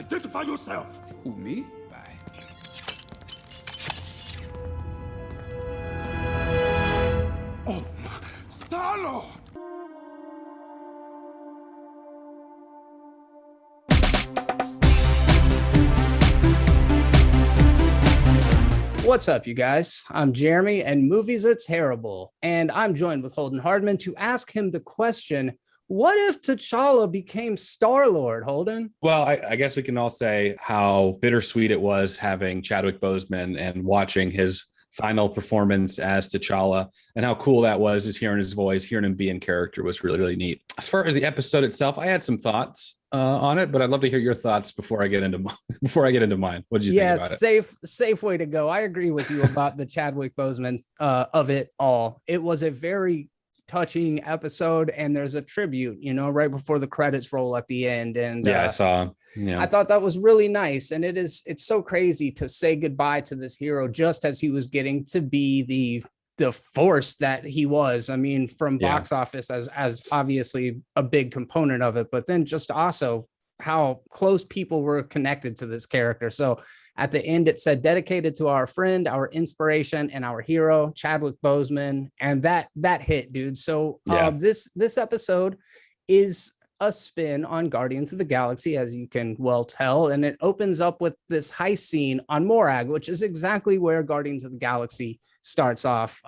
Identify yourself. Who, me? Bye. Oh, Star-Lord! What's up, you guys? I'm Jeremy, and movies are terrible. And I'm joined with Holden Hardman to ask him the question, what if T'Challa became Star-Lord, Holden? Well, I guess we can all say how bittersweet it was having Chadwick Boseman and watching his final performance as T'Challa, and how cool that was, just hearing his voice, hearing him be in character was really, really neat. As far as the episode itself, I had some thoughts on it, but I'd love to hear your thoughts before I get into mine. What did you think about it? Safe way to go. I agree with you about the Chadwick Boseman of it all. It was a very touching episode, and there's a tribute, right before the credits roll at the end. And I saw. Yeah. I thought that was really nice. And it's so crazy to say goodbye to this hero just as he was getting to be the force that he was. I mean, from box office as obviously a big component of it, but then just also how close people were connected to this character. So at the end, it said dedicated to our friend, our inspiration, and our hero, Chadwick Boseman. And that hit, dude. So this episode is a spin on Guardians of the Galaxy, as you can well tell. And it opens up with this heist scene on Morag, which is exactly where Guardians of the Galaxy starts off.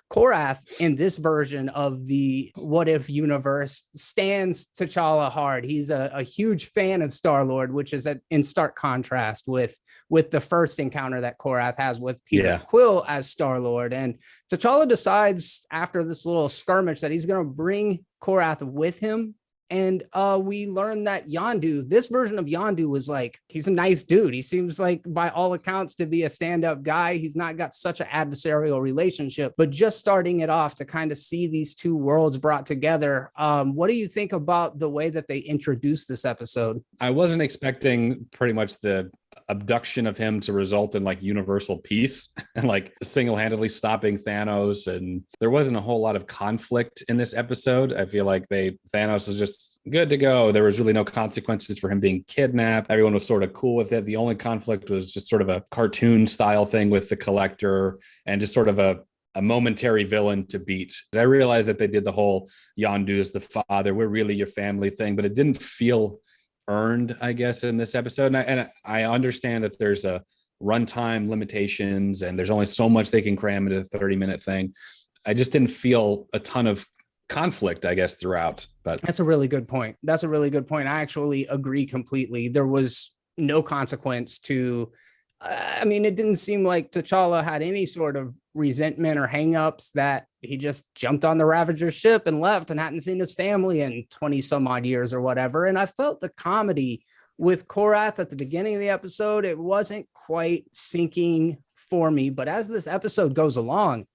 Korath, in this version of the What If universe, stands T'Challa hard. He's a huge fan of Star-Lord, which is in stark contrast with the first encounter that Korath has with Peter Quill as Star-Lord. And T'Challa decides after this little skirmish that he's going to bring Korath with him. And we learned that Yondu, this version of Yondu, was like, he's a nice dude. He seems like, by all accounts, to be a stand-up guy. He's not got such an adversarial relationship, but just starting it off to kind of see these two worlds brought together. What do you think about the way that they introduced this episode? I wasn't expecting pretty much the abduction of him to result in like universal peace and like single-handedly stopping Thanos, and there wasn't a whole lot of conflict in this episode. I feel like Thanos was just good to go. There was really no consequences for him being kidnapped. Everyone was sort of cool with it. The only conflict was just sort of a cartoon style thing with the Collector and just sort of a momentary villain to beat. I realized that they did the whole Yondu is the father, we're really your family thing, but it didn't feel earned, I guess, in this episode. And I understand that there's a runtime limitations and there's only so much they can cram into a 30-minute thing. I just didn't feel a ton of conflict, I guess, throughout. But that's a really good point. I actually agree completely. There was no consequence to, it didn't seem like T'Challa had any sort of resentment or hangups, that he just jumped on the Ravager ship and left and hadn't seen his family in 20 some odd years or whatever. And I felt the comedy with Korath at the beginning of the episode, it wasn't quite sinking for me. But as this episode goes along,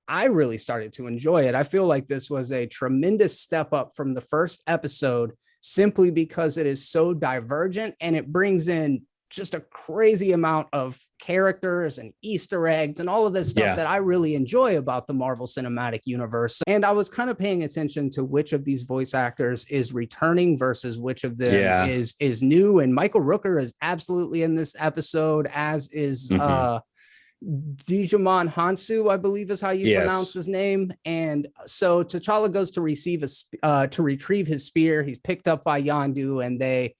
I really started to enjoy it. I feel like this was a tremendous step up from the first episode, simply because it is so divergent and it brings in just a crazy amount of characters and Easter eggs and all of this stuff that I really enjoy about the Marvel Cinematic Universe. And I was kind of paying attention to which of these voice actors is returning versus which of them is new. And Michael Rooker is absolutely in this episode, as is Djimon Hounsou, I believe is how you pronounce his name. And so T'Challa goes to retrieve his spear. He's picked up by Yondu, and they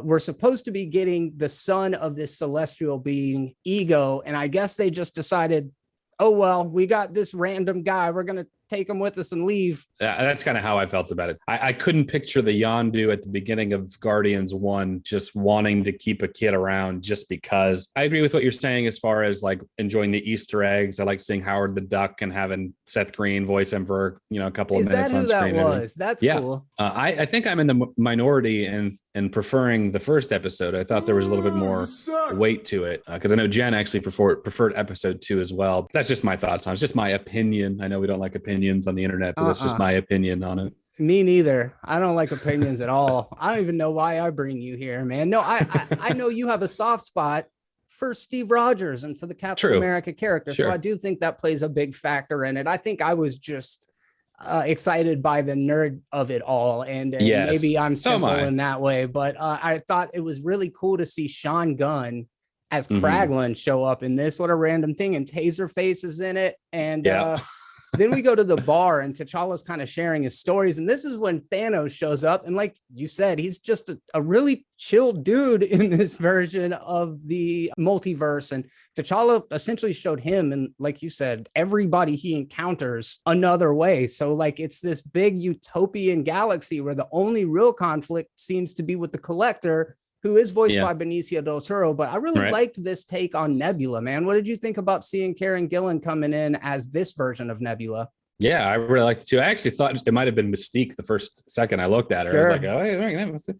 we're supposed to be getting the son of this celestial being, Ego, and I guess they just decided, oh, well, we got this random guy, we're going to take him with us and leave. Yeah, that's kind of how I felt about it. I couldn't picture the Yondu at the beginning of Guardians 1 just wanting to keep a kid around just because. I agree with what you're saying as far as like enjoying the Easter eggs. I like seeing Howard the Duck and having Seth Green voice him for a couple of minutes on screen. That was? That's cool. I think I'm in the minority in preferring the first episode. I thought there was a little bit more weight to it because I know Jen actually preferred episode 2 as well. That's just my thoughts on it. It's just my opinion. I know we don't like opinions on the internet, but that's just my opinion on it. Me neither. I don't like opinions at all. I don't even know why I bring you here, man. No, I know you have a soft spot for Steve Rogers and for the Captain America character. Sure. So I do think that plays a big factor in it. I think I was just excited by the nerd of it all, and Yes. maybe I'm So am simple I. in that way, but I thought it was really cool to see Sean Gunn as Mhm. Kraglin show up in this. What a random thing, and Taserface is in it, and Yeah. then we go to the bar, and T'Challa's kind of sharing his stories. And this is when Thanos shows up. And like you said, he's just a really chill dude in this version of the multiverse. And T'Challa essentially showed him, and like you said, everybody he encounters another way. So like it's this big utopian galaxy where the only real conflict seems to be with the Collector, who is voiced by Benicio del Toro. But I really liked this take on Nebula, man. What did you think about seeing Karen Gillan coming in as this version of Nebula? Yeah, I really liked it too. I actually thought it might have been Mystique the first second I looked at her. Sure. I was like, oh, hey,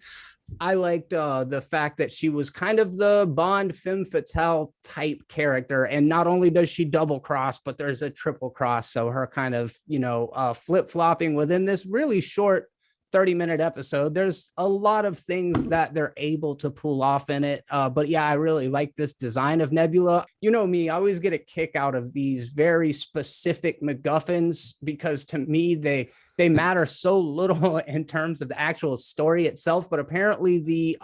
I liked the fact that she was kind of the Bond femme fatale type character. And not only does she double cross, but there's a triple cross. So her kind of, flip flopping within this really short 30-minute episode. There's a lot of things that they're able to pull off in it. But yeah, I really like this design of Nebula. You know me, I always get a kick out of these very specific MacGuffins, because to me, they matter so little in terms of the actual story itself. But apparently the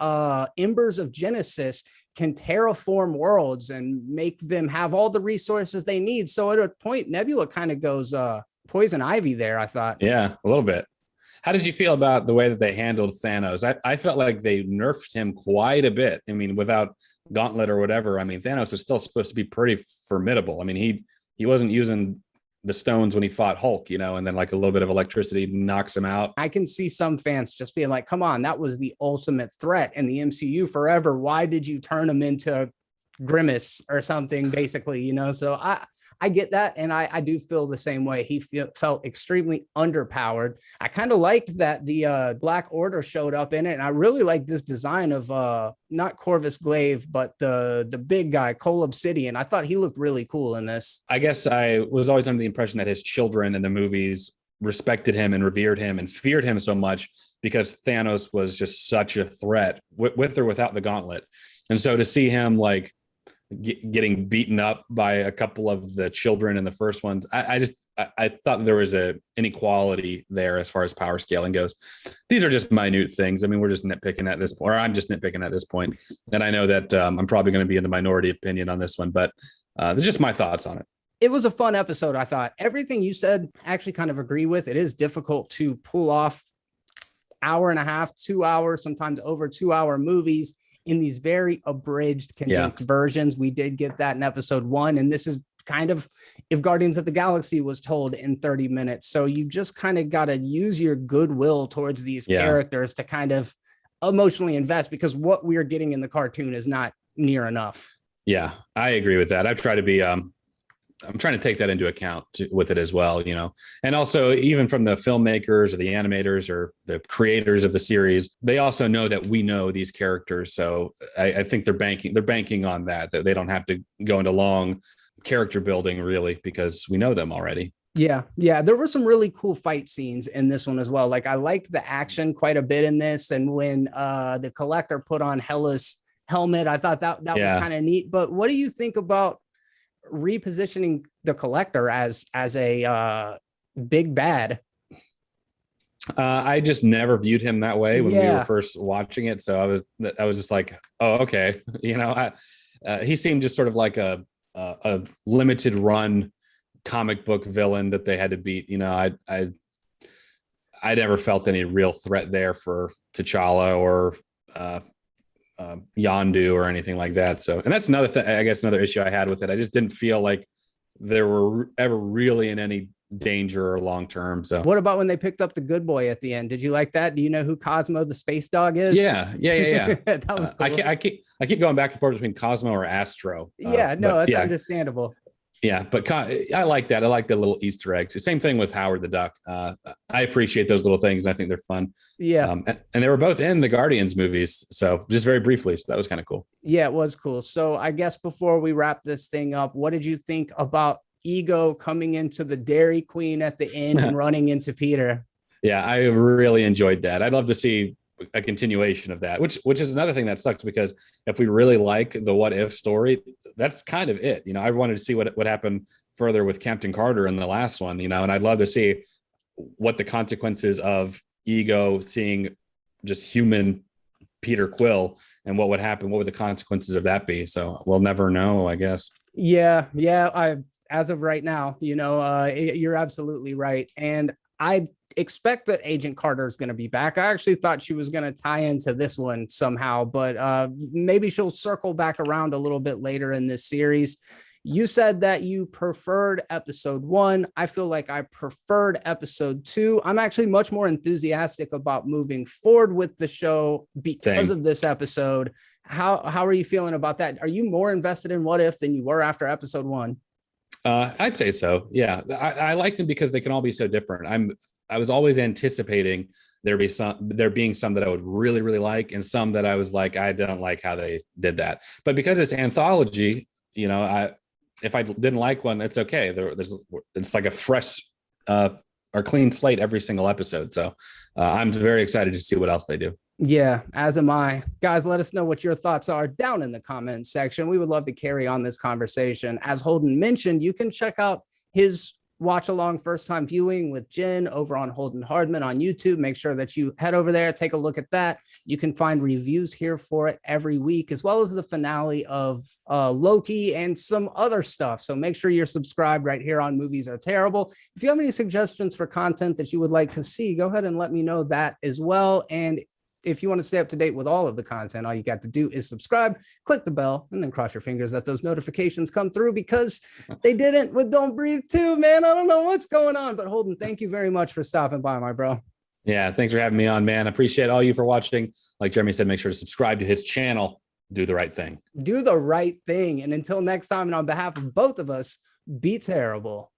embers of Genesis can terraform worlds and make them have all the resources they need. So at a point, Nebula kind of goes Poison Ivy there, I thought. Yeah, a little bit. How did you feel about the way that they handled Thanos? I felt like they nerfed him quite a bit. I mean, without Gauntlet or whatever, I mean, Thanos is still supposed to be pretty formidable. I mean, he wasn't using the stones when he fought Hulk, and then like a little bit of electricity knocks him out. I can see some fans just being like, come on, that was the ultimate threat in the MCU forever. Why did you turn him into Grimace or something, basically, so I get that, and I do feel the same way. He felt extremely underpowered. I kind of liked that the Black Order showed up in it, and I really like this design of not Corvus Glaive, but the big guy, Cole Obsidian. I thought he looked really cool in this. I guess I was always under the impression that his children in the movies respected him and revered him and feared him so much because Thanos was just such a threat with or without the gauntlet. And so to see him like getting beaten up by a couple of the children in the first ones, I thought there was a inequality there as far as power scaling goes. These are just minute things. I mean, we're just nitpicking at this point, or I'm just nitpicking at this point. And I know that I'm probably going to be in the minority opinion on this one, but there's just my thoughts on it. It was a fun episode. I thought everything you said, I actually kind of agree with. It is difficult to pull off hour and a half, 2 hours, sometimes over 2 hour movies in these very abridged, condensed versions. We did get that in episode 1. And this is kind of if Guardians of the Galaxy was told in 30 minutes. So you just kind of got to use your goodwill towards these characters to kind of emotionally invest, because what we're getting in the cartoon is not near enough. Yeah, I agree with that. I've tried to be, I'm trying to take that into account with it as well, and also even from the filmmakers or the animators or the creators of the series, they also know that we know these characters. So I think they're banking on that they don't have to go into long character building really, because we know them already. Yeah. There were some really cool fight scenes in this one as well. Like I liked the action quite a bit in this. And when the Collector put on Hela's helmet, I thought that was kind of neat. But what do you think about repositioning the Collector as a big bad? I just never viewed him that way when we were first watching it. So I was just like, oh, okay. He seemed just sort of like a limited run comic book villain that they had to beat. I never felt any real threat there for T'Challa or Yondu or anything like that. So, and that's another thing, I guess another issue I had with it. I just didn't feel like there were ever really in any danger or long term. So what about when they picked up the good boy at the end? Did you like that? Do you know who Cosmo the space dog is? Yeah. That was cool. I keep going back and forth between Cosmo or Astro. That's understandable. Yeah, but I like that. I like the little Easter eggs. Same thing with Howard the Duck. I appreciate those little things. I think they're fun. Yeah. And they were both in the Guardians movies. So just very briefly. So that was kind of cool. Yeah, it was cool. So I guess before we wrap this thing up, what did you think about Ego coming into the Dairy Queen at the end and running into Peter? Yeah, I really enjoyed that. I'd love to see a continuation of that, which is another thing that sucks, because if we really like the what if story, that's kind of it. I wanted to see what happened further with Captain Carter in the last one, and I'd love to see what the consequences of Ego seeing just human Peter Quill and what would happen. What would the consequences of that be? So we'll never know, I guess. Yeah. As of right now, you're absolutely right. And I expect that Agent Carter is going to be back. I actually thought she was going to tie into this one somehow, but maybe she'll circle back around a little bit later in this series. You said that you preferred episode 1. I feel like I preferred episode 2. I'm actually much more enthusiastic about moving forward with the show because of this episode. How are you feeling about that? Are you more invested in What If than you were after episode 1? I'd say so. Yeah. I like them because they can all be so different. I was always anticipating there being some that I would really, really like, and some that I was like, I don't like how they did that. But because it's anthology, if I didn't like one, it's okay. It's like a fresh or clean slate every single episode. So I'm very excited to see what else they do. Yeah, as am I. Guys, let us know what your thoughts are down in the comments section. We would love to carry on this conversation. As Holden mentioned, you can check out his watch along first time viewing with Jen over on Holden Hardman on YouTube. Make sure that you head over there, take a look at that. You can find reviews here for it every week, as well as the finale of Loki and some other stuff. So make sure you're subscribed right here on Movies Are Terrible. If you have any suggestions for content that you would like to see, go ahead and let me know that as well. And if you want to stay up to date with all of the content, all you got to do is subscribe, click the bell, and then cross your fingers that those notifications come through, because they didn't with Don't Breathe 2, man. I don't know what's going on, but Holden, thank you very much for stopping by, my bro. Yeah, thanks for having me on, man. I appreciate all you for watching. Like Jeremy said, make sure to subscribe to his channel. Do the right thing. Do the right thing. And until next time, and on behalf of both of us, be terrible.